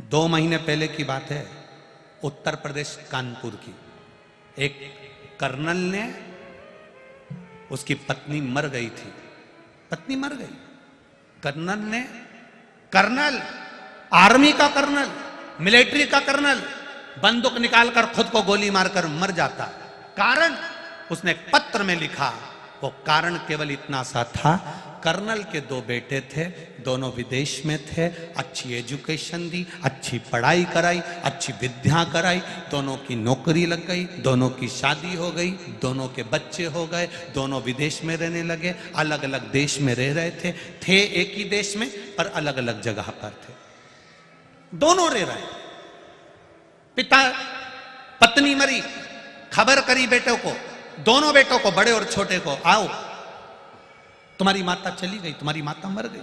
2 महीने पहले की बात है, उत्तर प्रदेश कानपुर की। एक कर्नल ने, उसकी पत्नी मर गई थी, पत्नी मर गई। कर्नल आर्मी का कर्नल, मिलिट्री का कर्नल, बंदूक निकालकर खुद को गोली मारकर मर जाता। कारण उसने एक पत्र में लिखा, वो कारण केवल इतना सा था, कर्नल के 2 बेटे थे, दोनों विदेश में थे, अच्छी एजुकेशन दी, अच्छी पढ़ाई कराई, अच्छी विद्या कराई, दोनों की नौकरी लग गई, दोनों की शादी हो गई, दोनों के बच्चे हो गए, दोनों विदेश में रहने लगे, अलग अलग देश में रह रहे थे एक ही देश में पर अलग अलग जगह पर थे, दोनों रह रहे। पिता, पत्नी मरी, खबर करी बेटों को, दोनों बेटों को, बड़े और छोटे को, आओ तुम्हारी माता चली गई, तुम्हारी माता मर गई।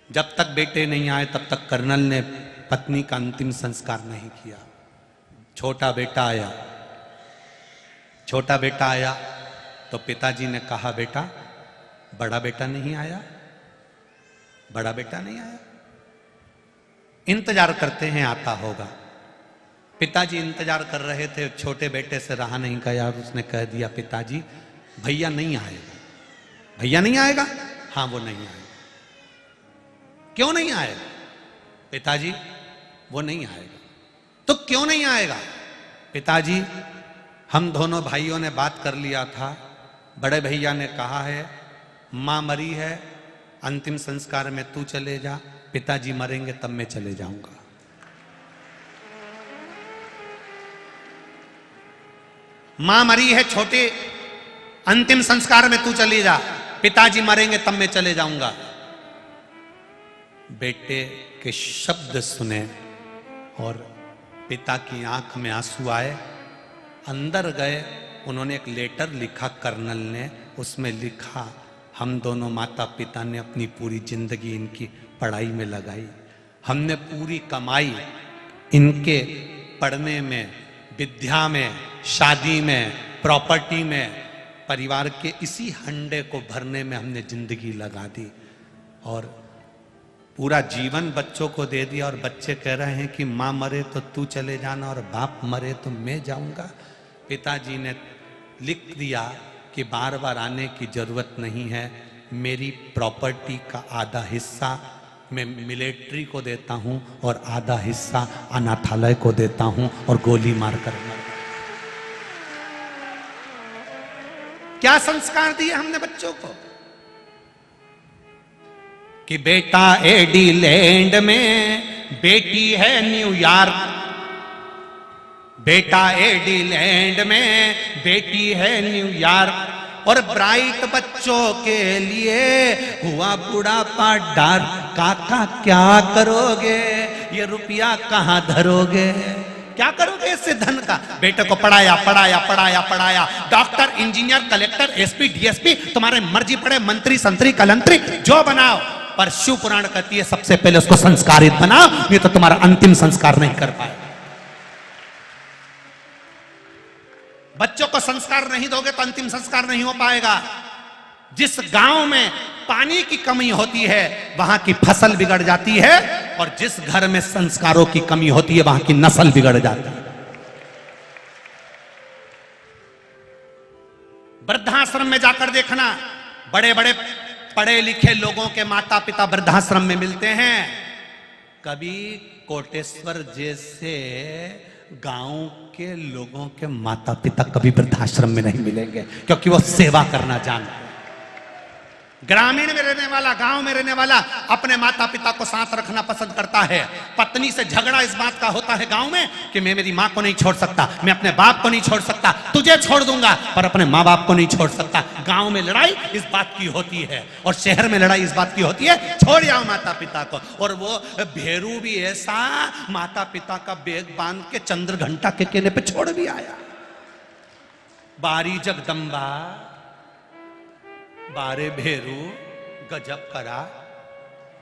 जब तक बेटे नहीं आए तब तक कर्नल ने पत्नी का अंतिम संस्कार नहीं किया। छोटा बेटा आया तो पिताजी ने कहा, बेटा, बड़ा बेटा नहीं आया, इंतजार करते हैं, आता होगा। पिताजी इंतजार कर रहे थे, छोटे बेटे से रहा नहीं गया और उसने कह दिया, पिताजी भैया नहीं आएगा। भैया नहीं आएगा? हाँ, वो नहीं आएगा। क्यों नहीं आएगा? पिताजी वो नहीं आएगा। तो क्यों नहीं आएगा? पिताजी हम दोनों भाइयों ने बात कर लिया था, बड़े भैया ने कहा है मां मरी है, अंतिम संस्कार में तू चले जा, पिताजी मरेंगे तब मैं चले जाऊंगा। मां मरी है छोटे, अंतिम संस्कार में तू चली जा, पिताजी मरेंगे तब मैं चले जाऊंगा। बेटे के शब्द सुने और पिता की आंख में आंसू आए, अंदर गए, उन्होंने एक लेटर लिखा कर्नल ने, उसमें लिखा, हम दोनों माता पिता ने अपनी पूरी जिंदगी इनकी पढ़ाई में लगाई, हमने पूरी कमाई इनके पढ़ने में, विद्या में, शादी में, प्रॉपर्टी में, परिवार के इसी हंडे को भरने में हमने जिंदगी लगा दी और पूरा जीवन बच्चों को दे दिया। और बच्चे कह रहे हैं कि माँ मरे तो तू चले जाना और बाप मरे तो मैं जाऊंगा। पिताजी ने लिख दिया कि बार बार आने की जरूरत नहीं है, मेरी प्रॉपर्टी का आधा हिस्सा मैं मिलिट्री को देता हूं और आधा हिस्सा अनाथालय को देता हूं और गोली मारकर। क्या संस्कार दिए हमने बच्चों को कि बेटा एडिलैंड में, बेटी है न्यूयॉर्क, बेटा एडिलैंड में, बेटी है न्यूयॉर्क, और ब्राइट बच्चों के लिए हुआ बुढ़ापा डर। काका क्या करोगे, ये रुपया कहां धरोगे, क्या करोगे इससे धन का? बेटे को पढ़ाया, doctor, engineer, collector, SP, DSP, तुम्हारे मर्जी पड़े, मंत्री, संतरी, कलंतरी, जो बनाओ, पर शिव पुराण कहती है सबसे पहले उसको संस्कारित बनाओ, नहीं तो तुम्हारा अंतिम संस्कार नहीं कर पाए। बच्चों को संस्कार नहीं दोगे तो अंतिम संस्कार नहीं हो पाएगा। जिस गांव में पानी की कमी होती है वहां की फसल बिगड़ जाती है, और जिस घर में संस्कारों की कमी होती है वहां की नस्ल बिगड़ जाती है। वृद्धाश्रम में जाकर देखना, बड़े बड़े पढ़े लिखे लोगों के माता पिता वृद्धाश्रम में मिलते हैं, कभी कोटेश्वर जैसे गांव के लोगों के माता पिता कभी वृद्धाश्रम में नहीं मिलेंगे, क्योंकि वो सेवा करना जानते हैं। ग्रामीण में रहने वाला, गांव में रहने वाला अपने माता पिता को साथ रखना पसंद करता है। पत्नी से झगड़ा इस बात का होता है गांव में कि मैं मेरी मां को नहीं छोड़ सकता, मैं अपने बाप को नहीं छोड़ सकता, तुझे छोड़ दूंगा पर अपने माँ बाप को नहीं छोड़ सकता। गांव में लड़ाई इस बात की होती है और शहर में लड़ाई इस बात की होती है छोड़ जाओ माता पिता को। और वो भेरू भी ऐसा माता पिता का बैग बांध के चंद्र घंटा के केले पे छोड़ भी आया। बारी जगदम्बा बारे भेरू गजब करा,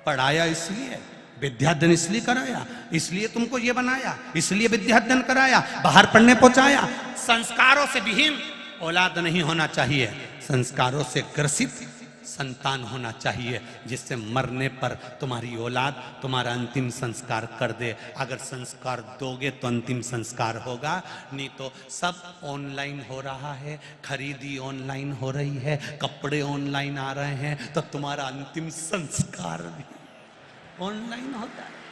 पढ़ाया इसलिए, विद्याध्ययन इसलिए कराया, इसलिए तुमको ये बनाया, इसलिए विद्याध्ययन कराया, बाहर पढ़ने पहुंचाया। संस्कारों से विहीन औलाद नहीं होना चाहिए, संस्कारों से ग्रसित संतान होना चाहिए जिससे मरने पर तुम्हारी औलाद तुम्हारा अंतिम संस्कार कर दे। अगर संस्कार दोगे तो अंतिम संस्कार होगा, नहीं तो सब ऑनलाइन हो रहा है, खरीदी ऑनलाइन हो रही है, कपड़े ऑनलाइन आ रहे हैं, तो तुम्हारा अंतिम संस्कार भी ऑनलाइन होता है।